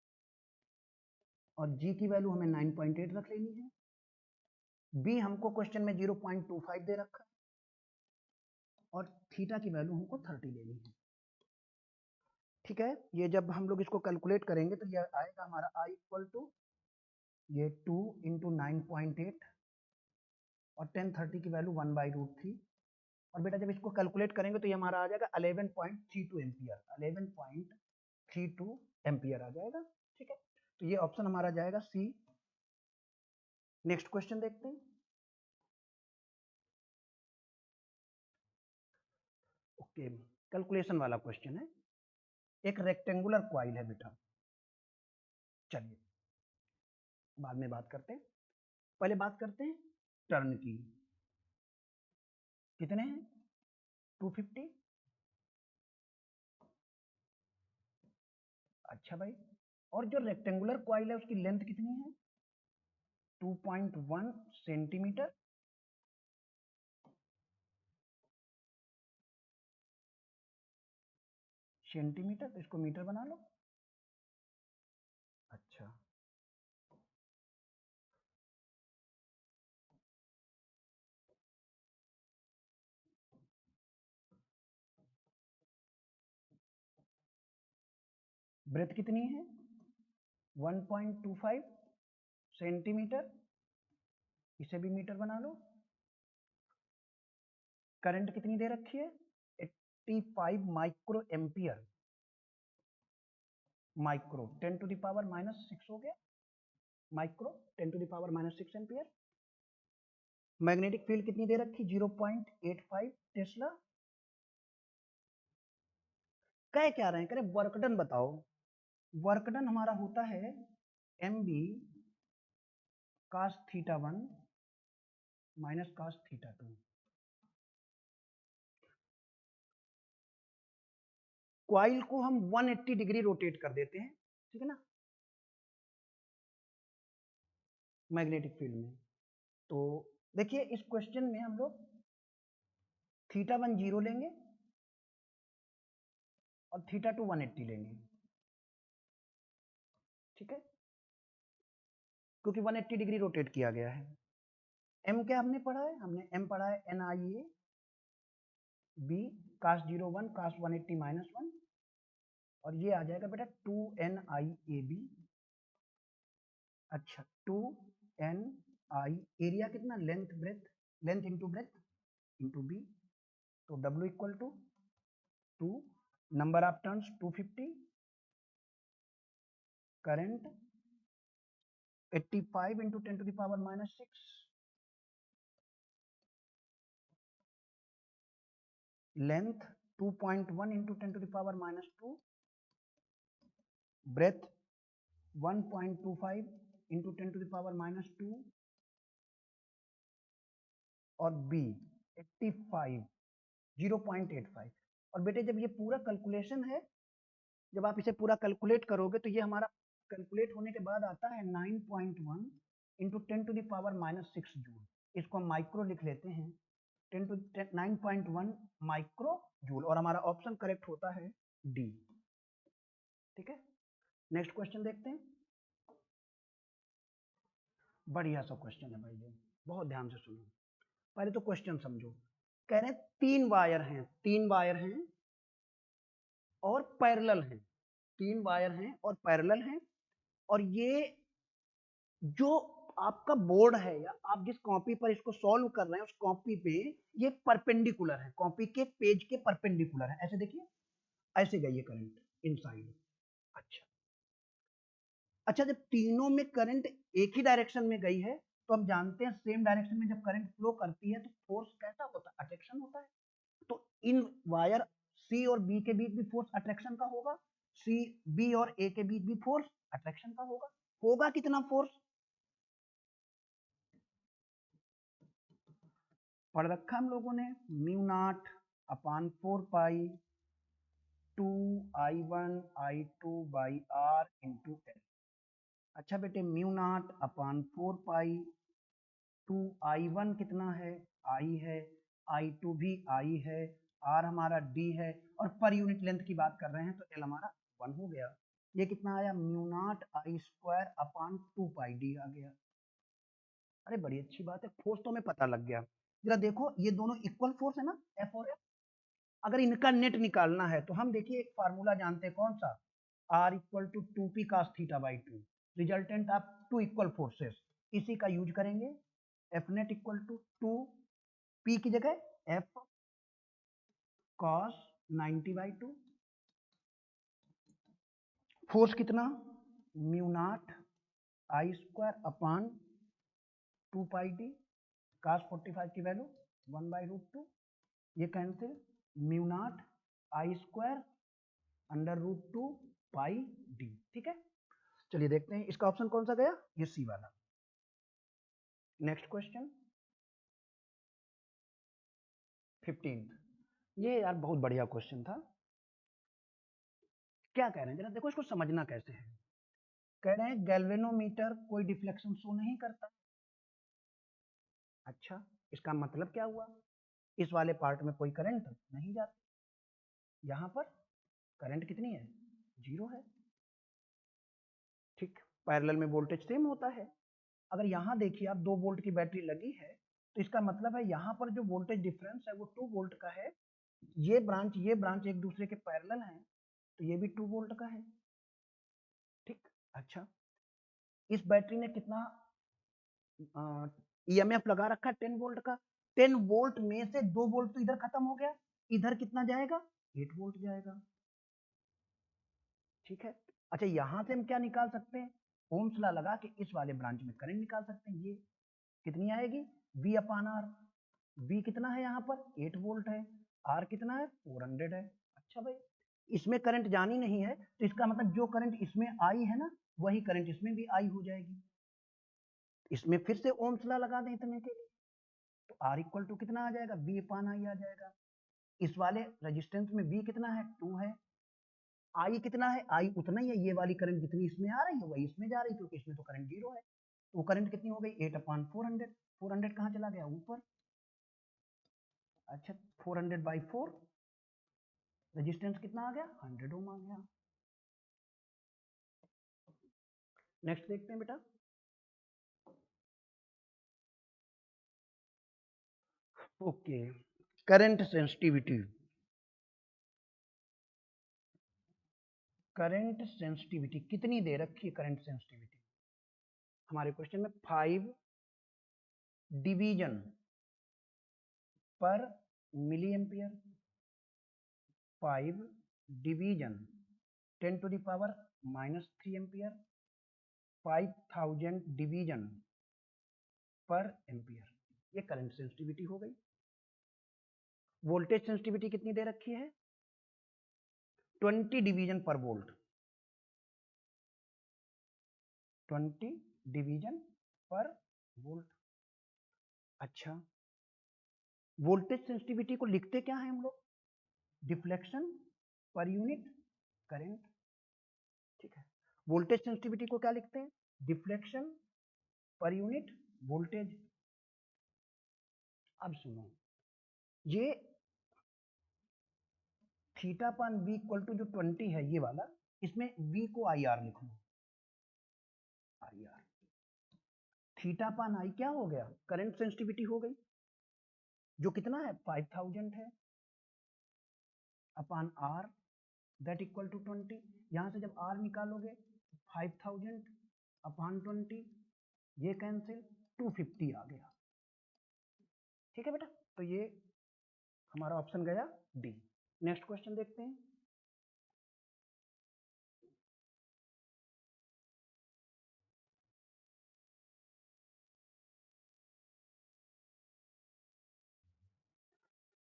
और जी की वैल्यू हमें 9.8 रख लेनी है। बी हमको क्वेश्चन में 0.25 दे रखा है, और थीटा की वैल्यू हमको 30 लेनी है। ठीक है, ये जब हम लोग इसको कैलकुलेट करेंगे तो ये आएगा हमारा आई इक्वल टू ये 2 इंटू 9.8 और 1030 की वैल्यू 1/√3। और बेटा जब इसको कैलकुलेट करेंगे तो ये हमारा आ जाएगा 11.32 एम्पियर, 11.32 एम्पियर आ जाएगा। ठीक है, तो ये ऑप्शन हमारा जाएगा सी। नेक्स्ट क्वेश्चन देखते हैं। ओके, कैलकुलेशन वाला क्वेश्चन है। एक रेक्टेंगुलर क्वाइल है बेटा, चलिए बाद में बात करते हैं, पहले बात करते हैं टर्न की। कितने हैं? 250। अच्छा भाई, और जो रेक्टेंगुलर क्वाइल है उसकी लेंथ कितनी है? 2.1 सेंटीमीटर। सेंटीमीटर, तो इसको मीटर बना लो। अच्छा, ब्रेथ कितनी है? 1.25 सेंटीमीटर, इसे भी मीटर बना लो। करंट कितनी दे रखी है? 85 micro ampere. Micro 10 to the power -6 हो गया, micro 10 to the power -6 ampere. Magnetic field कितनी दे रखी? 0.85 टेस्ला। कह क्या रहे हैं? कह रहे वर्क डन बताओ। वर्क डन हमारा होता है M B cos theta 1 minus cos theta 2। Coil को हम 180 डिग्री रोटेट कर देते हैं, ठीक है ना, मैग्नेटिक फील्ड में। तो देखिए इस क्वेश्चन में हम लोग थीटा 1 0 लेंगे और थीटा 2 180 लेंगे। ठीक है, क्योंकि 180 डिग्री रोटेट किया गया है। एम क्या हमने पढ़ा है? हमने एम पढ़ा है एन आई ए बी कास 01 कास 180 -1, और ये आ जाएगा बेटा 2 NIAB। अच्छा, 2 NI, एरिया कितना? Length breadth, length into breadth into B. तो W equal to 2, number of turns 250, current 85 into 10 to the power -6, length 2.1 into 10 to the power -2, breadth 1.25 into 10 to the power -2, और B 85 0.85। और बेटे जब ये पूरा calculation है जब आप इसे पूरा कैलकुलेट करोगे तो ये हमारा कैलकुलेट होने के बाद आता है 9.1 इंटू 10⁻⁻6 जूल। इसको हम माइक्रो लिख लेते हैं, 9.1 माइक्रो जूल, और हमारा ऑप्शन करेक्ट होता है डी। ठीक है, नेक्स्ट क्वेश्चन देखते हैं। बढ़िया सा क्वेश्चन है भाई, ये बहुत ध्यान से सुनो। पहले तो क्वेश्चन समझो। कह रहे हैं 3 वायर हैं और पैरेलल हैं, 3 वायर हैं और पैरेलल हैं, और ये जो आपका बोर्ड है या आप जिस कॉपी पर इसको सॉल्व कर रहे हैं उस कॉपी पे ये परपेंडिकुलर है, कॉपी के पेज के परपेंडिकुलर है। ऐसे देखिए, ऐसे गई है करंट इनसाइड। अच्छा अच्छा, जब तीनों में करंट एक ही डायरेक्शन में गई है तो हम जानते हैं सेम डायरेक्शन में जब करंट फ्लो करती है तो फोर्स कैसा होता है, अट्रैक्शन होता है। तो इन वायर सी और बी के बीच भी फोर्स अट्रैक्शन का होगा, सी बी और ए के बीच भी फोर्स अट्रैक्शन का होगा। होगा कितना फोर्स, पढ़ रखा हम लोगों ने, म्यू नॉट अपान 4 पाई 2I1I2/r इंटू एल। अच्छा बेटे, म्यू नॉट अपान 4 पाई 2I1 कितना है, आई है, I2 भी आई है, R हमारा D है, और पर यूनिट लेंथ की बात कर रहे हैं तो L हमारा 1 हो गया। ये कितना आया, म्यू नॉट I² अपान 2 पाई D आ गया। अरे बड़ी अच्छी बात है, फोर्स तो हमें पता लग गया। जरा देखो ये दोनों इक्वल फोर्स है ना, F और F। अगर इनका नेट निकालना है तो हम देखिए एक फार्मूला जानते हैं, कौन सा, R equal to 2P cos θ/2, resultant of 2 equal forces. इसी का यूज करेंगे, F net equal to 2P की जगह F cos 90/2, फोर्स कितना, म्यू नॉट I² अपान 2 पाई D, cos 45 की वैल्यू 1/√2, ये कैंसिल, म्यू नॉट I² √2 पाई D। ठीक है, चलिए देखते हैं इसका ऑप्शन कौन सा गया, ये सी वाला। नेक्स्ट क्वेश्चन 15, ये यार बहुत बढ़िया क्वेश्चन था। क्या कह रहे हैं जरा देखो, इसको समझना कैसे है। कह रहे हैं गैल्वेनोमीटर कोई डिफ्लेक्शन शो नहीं करता। अच्छा, इसका मतलब क्या हुआ, इस वाले पार्ट में कोई करंट नहीं जाती, यहां पर करंट कितनी है, 0 है। ठीक, पैरेलल में वोल्टेज सेम होता है। अगर यहाँ देखिए आप 2 वोल्ट की बैटरी लगी है तो इसका मतलब है यहाँ पर जो वोल्टेज डिफरेंस है वो 2 वोल्ट का है। ये ब्रांच एक दूसरे के पैरेलल हैं तो ये भी 2 वोल्ट का है। ठीक, अच्छा, इस बैटरी ने कितना ईएमएफ लगा रखा है, 10 वोल्ट का। 10 वोल्ट में से 2 वोल्ट तो इधर खत्म हो गया, इधर कितना जाएगा, 8 वोल्ट जाएगा। ठीक है, अच्छा यहां से हम क्या निकाल सकते हैं, ओम्स लॉ लगा के इस वाले ब्रांच में करंट निकाल सकते हैं। ये कितनी आएगी, V अपान R। V कितना है यहाँ पर, 8 वोल्ट है, R कितना है, 400 है। अच्छा भाई, इसमें करंट जानी नहीं है तो इसका मतलब जो करंट इसमें आई है ना वही करंट इसमें भी आई हो जाएगी। इसमें फिर से ओम्स लॉ लगा दें इतने के लिए, तो R इक्वल टू कितना आ जाएगा, V अपान I आ जाएगा। इस वाले रेजिस्टेंस में V कितना है, 2 है, I कितना है, I उतना ही है, ये वाली करंट जितनी इसमें आ रही है वही इसमें जा रही है क्योंकि इसमें तो करंट 0 है। तो करंट कितनी हो गई, 8 अपान 400। 400 कहाँ चला गया, ऊपर। अच्छा, 400/4, रेजिस्टेंस कितना आ गया, 100 ओम आ गया। नेक्स्ट देखते हैं बेटा, okay, current sensitivity. Current sensitivity कितनी दे रखी है, करंट सेंसिटिविटी हमारे क्वेश्चन में 5 डिवीजन पर milli ampere, 5 division 10⁻³ ampere, 5000 division पर एम्पियर, ये करंट सेंसिटिविटी हो गई। वोल्टेज सेंसिटिविटी कितनी दे रखी है, 20 डिवीजन पर वोल्ट, 20 डिवीजन पर वोल्ट। अच्छा, वोल्टेज सेंसिटिविटी को लिखते क्या है हम लोग, डिफ्लेक्शन पर यूनिट करंट। ठीक है। वोल्टेज सेंसिटिविटी को क्या लिखते हैं? Deflection per unit voltage. अब सुनो, ये थीटा पान v इक्वल टू जो 20 है ये वाला, इसमें v को आई आर लिख लो, आई आर। थीटा पान आई क्या हो गया? करंट सेंसिटिविटी हो गई, जो कितना है 5000 है, upon R that equal to 20। यहां से जब आर निकालोगे 5000 अपान 20, ये कैंसिल, 250 आ गया। ठीक है बेटा, तो ये हमारा ऑप्शन गया डी। नेक्स्ट क्वेश्चन देखते हैं।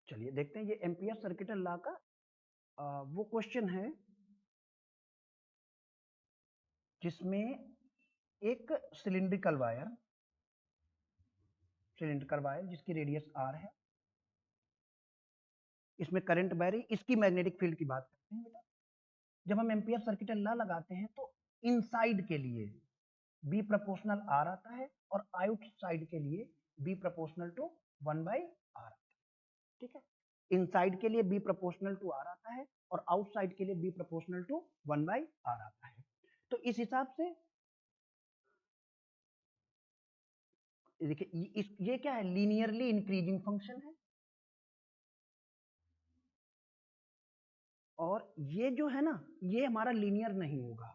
चलिए देखते हैं, ये एम्पियर सर्किट लॉ का वो क्वेश्चन है जिसमें एक सिलिंड्रिकल वायर जिसकी रेडियस आर है, इसमें करंट बह रही, इसकी मैग्नेटिक फील्ड की बात करते हैं बेटा। जब हम एम्पियर सर्किट लॉ लगाते हैं तो इनसाइड के लिए बी प्रोपोर्शनल आर आता है और आउटसाइड के लिए बी प्रोपोर्शनल टू 1/r। ठीक है, इनसाइड के लिए बी प्रोपोर्शनल टू आर आता है और आउटसाइड के लिए बी प्रोपोर्शनल टू 1/r आता है। तो इस हिसाब से देखिए, ये क्या है? लीनियरली इंक्रीजिंग फंक्शन है, और ये जो है ना, ये हमारा लीनियर नहीं होगा,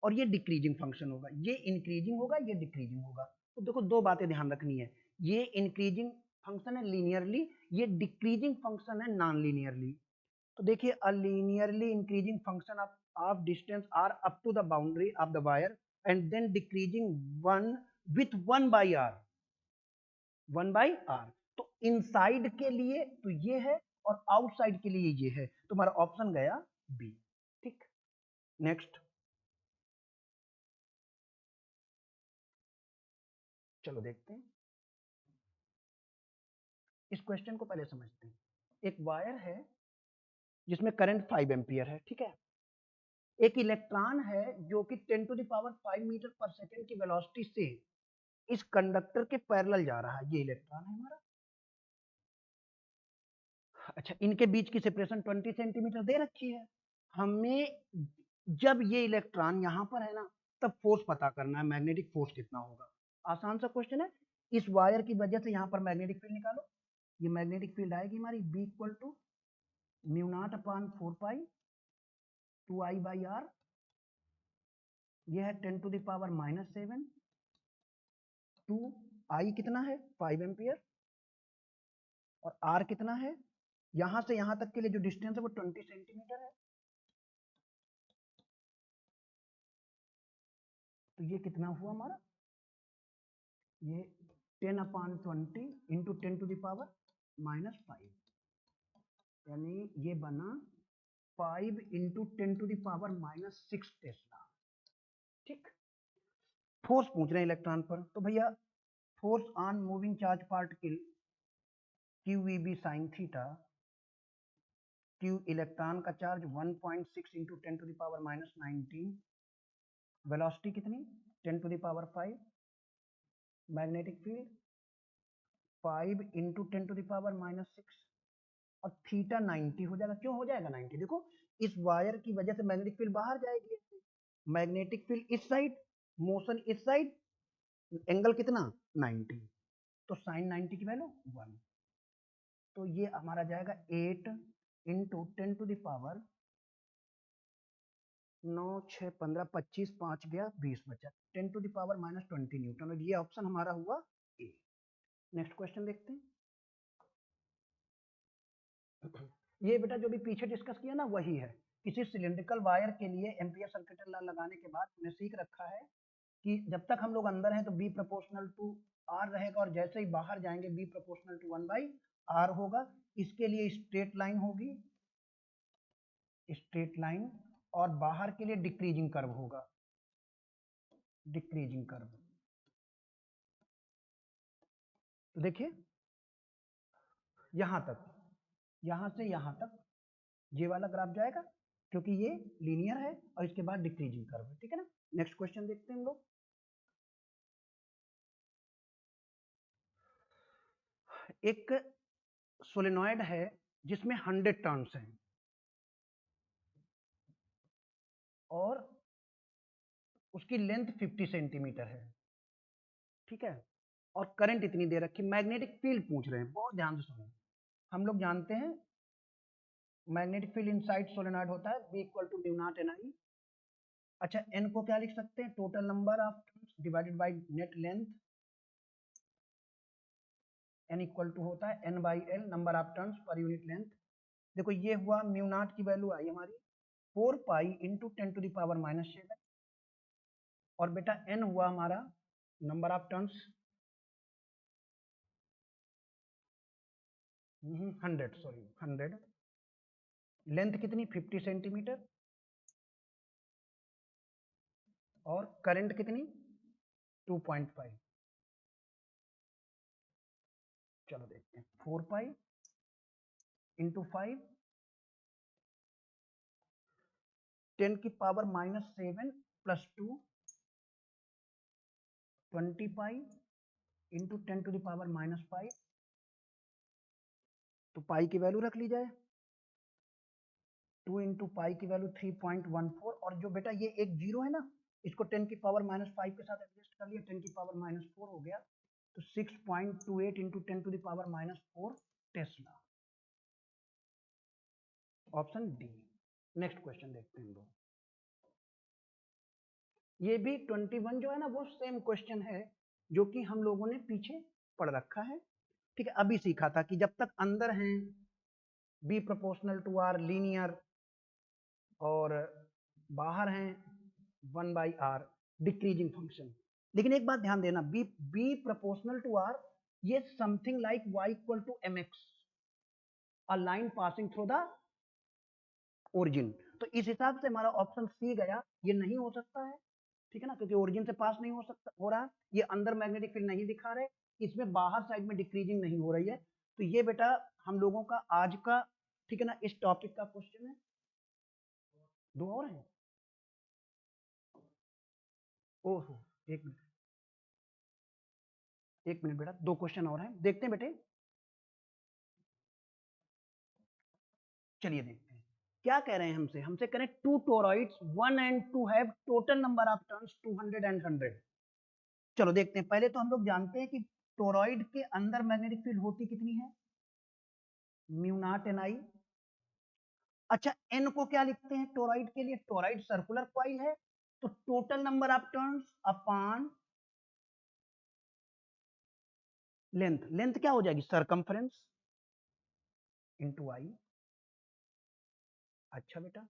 और ये डिक्रीजिंग फंक्शन होगा। ये इंक्रीजिंग होगा, ये डिक्रीजिंग होगा। तो देखो, दो बातें ध्यान रखनी है, ये इंक्रीजिंग फंक्शन है लीनियरली, ये डिक्रीजिंग फंक्शन है नॉन लीनियरली। तो देखिए, a linearly increasing function of distance R up to the boundary of the wire and then decreasing one with 1/r। तो इनसाइड के लिए तो ये है, और आउटसाइड के लिए ये है, तो हमारा ऑप्शन गया बी। ठीक, नेक्स्ट चलो देखते हैं, इस क्वेश्चन को पहले समझते हैं। एक वायर है जिसमें करंट 5 एम्पियर है, ठीक है। एक इलेक्ट्रॉन है जो कि 10 टू द पावर 5 मीटर पर सेकंड की वेलोसिटी से इस कंडक्टर के पैरेलल जा रहा है। ये इलेक्ट्रॉन है हमारा। अच्छा, इनके बीच की सेपरेशन 20 सेंटीमीटर दे रखी है। हमें जब ये इलेक्ट्रॉन यहाँ पर है ना, तब फोर्स पता करना है, मैग्नेटिक फोर्स कितना होगा। आसान सा क्वेश्चन है। इस वायर की वजह से यहाँ पर मैग्नेटिक फील्ड निकालो। ये मैग्नेटिक फील्ड आएगी हमारी B equal to mu naught upon 4 pi 2I/r। ये है 10 टू द पावर -7, 2 आई कितना है 5 एम्पियर, और आर कितना है, यहां से यहां तक के लिए जो डिस्टेंस है वो 20 सेंटीमीटर है। तो ये कितना हुआ हमारा, ये 10/20 इंटू 10 टू द पावर -5, यानी ये बना 5 into 10 to the power -6 tesla. ठीक, फोर्स पूछ रहे हैं इलेक्ट्रॉन पर, तो भैया force on moving charge particle QVB sin theta, Q electron का charge 1.6 into 10 to the power -19, velocity कितनी 10 to the power 5, magnetic field 5 into 10 to the power -6, और थीटा 90 हो जाएगा। क्यों हो जाएगा 90? देखो, इस वायर की वजह से मैग्नेटिक फील्ड बाहर जाएगी, मैग्नेटिक फील्ड इस साइड, मोशन इस साइड, एंगल कितना 90, तो साइन 90 की वैल्यू 1। तो ये हमारा जाएगा 8 इंटू 10 टू द पावर 9 6 15 25, 5 गया 20 बचा, 10 टू द पावर -20 न्यूटन, और ये ऑप्शन हमारा हुआ ए। नेक्स्ट क्वेश्चन देखते हैं। ये बेटा जो भी पीछे डिस्कस किया ना, वही है। किसी सिलिंड्रिकल वायर के लिए एम्पियर सर्किट लॉ लगाने के बाद हमने सीख रखा है कि जब तक हम लोग अंदर हैं तो बी प्रोपोर्शनल टू आर रहेगा, और जैसे ही बाहर जाएंगे बी प्रोपोर्शनल टू 1/r होगा। इसके लिए स्ट्रेट लाइन होगी, स्ट्रेट लाइन, और बाहर के लिए डिक्रीजिंग कर्व होगा, डिक्रीजिंग कर्व। तो देखिए, यहां तक, यहां से यहां तक ये वाला ग्राफ जाएगा, क्योंकि ये लीनियर है और इसके बाद डिक्रीजिंग कर्व है, ठीक है ना। नेक्स्ट क्वेश्चन देखते हैं हम लोग। एक सोलेनॉइड है जिसमें 100 टर्न्स हैं और उसकी लेंथ 50 सेंटीमीटर है, ठीक है, और करंट इतनी दे रखी, मैग्नेटिक फील्ड पूछ रहे हैं, बहुत ध्यान से सुनो। हम लोग जानते हैं मैग्नेटिक फील्ड इनसाइड सोलेनॉइड होता है B equal to mu naught NI। अच्छा, N को क्या लिख सकते हैं, total number of turns divided by net length. N equal to होता है N by L, number of turns पर यूनिट लेंथ। देखो ये हुआ म्यू नॉट की वैल्यू आई हमारी 4 pi into 10 to the power -7, और बेटा N हुआ हमारा नंबर ऑफ टर्न्स 100, लेंथ कितनी 50 सेंटीमीटर, और करंट कितनी 2.5। चलो देखते हैं, 4 पाई इंटू 5 10 की power -7 plus 2 20 pi into 10 to the power -5, तो पाई की वैल्यू रख ली जाए, 2 इंटू पाई की वैल्यू 3.14, और जो बेटा ये एक जीरो है ना, इसको 10 की पावर -5 के साथ एडजस्ट कर लिया, 10 की पावर -4 हो गया, तो 6.28 into 10 to the power -4 tesla. Option D. Next question देखते हैं लोग। ये भी 21 जो है ना वो सेम क्वेश्चन है जो कि हम लोगों ने पीछे पढ़ रखा है, ठीक है। अभी सीखा था कि जब तक अंदर हैं B proportional to r linear, और बाहर हैं 1/r डिक्रीजिंग फंक्शन। लेकिन एक बात ध्यान देना, बी प्रोपोर्शनल टू आर, ये something like y equal to mx, a line passing through the origin. तो इस हिसाब से हमारा ऑप्शन सी गया, ये नहीं हो सकता है, ठीक है ना, क्योंकि ओरिजिन से पास नहीं हो रहा, ये अंदर मैग्नेटिक फील्ड नहीं दिखा रहे, इसमें बाहर साइड में डिक्रीजिंग नहीं हो रही है। तो ये बेटा हम लोगों का आज का, ठीक है ना, इस टॉपिक का क्वेश्चन है। दो और हैं, ओहो एक मिनट बेटा, दो क्वेश्चन और हैं, देखते हैं बेटे। चलिए देखते हैं क्या कह रहे हैं हमसे। हमसे कह रहे हैं 2 toroids 1 and 2 have total number of turns 200 and 100। चलो देखते हैं, पहले तो हम लोग जानते हैं कि टोरॉइड के अंदर मैग्नेटिक फील्ड होती कितनी है, म्यू नॉट NI। अच्छा, N को क्या लिखते हैं टोरॉइड के लिए, टोरॉइड सर्कुलर कॉइल है, तो total number of turns upon length, length क्या हो जाएगी सरकमफ्रेंस इंटू आई। अच्छा बेटा,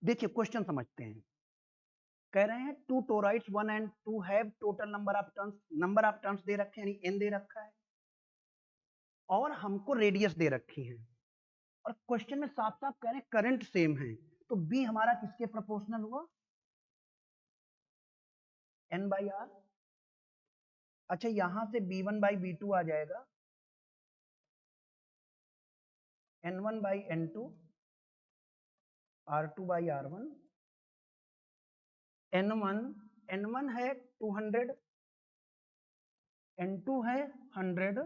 देखिए क्वेश्चन समझते हैं। कह रहे हैं 2 toroids 1 and 2 have total number of turns, number of turns दे रखे हैं, यानी n दे रखा है, और हमको रेडियस दे रखी है, और क्वेश्चन में साफ साफ कह रहे हैं करंट सेम है, तो बी हमारा किसके प्रोपोर्शनल हुआ, N/R। अच्छा, यहां से B1/B2 आ जाएगा N1/N2, R2/R1। N1 है 200, N2 है 100,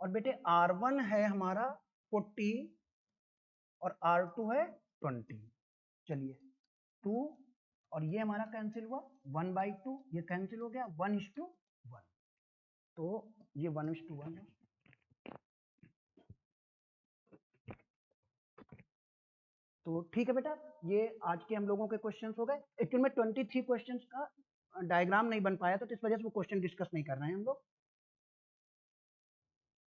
और बेटे R1 है हमारा 40 और R2 है 20। चलिए 2 और ये हमारा कैंसिल हुआ, 1/2 ये कैंसिल हो गया, 1:1, तो ये 1:1 है। तो ठीक है बेटा, ये आज के हम लोगों के क्वेश्चंस हो गए। एक्चुअल में 23 क्वेश्चंस का डायग्राम नहीं बन पाया था, तो इस वजह से वो क्वेश्चन डिस्कस नहीं कर रहे हैं हम लोग।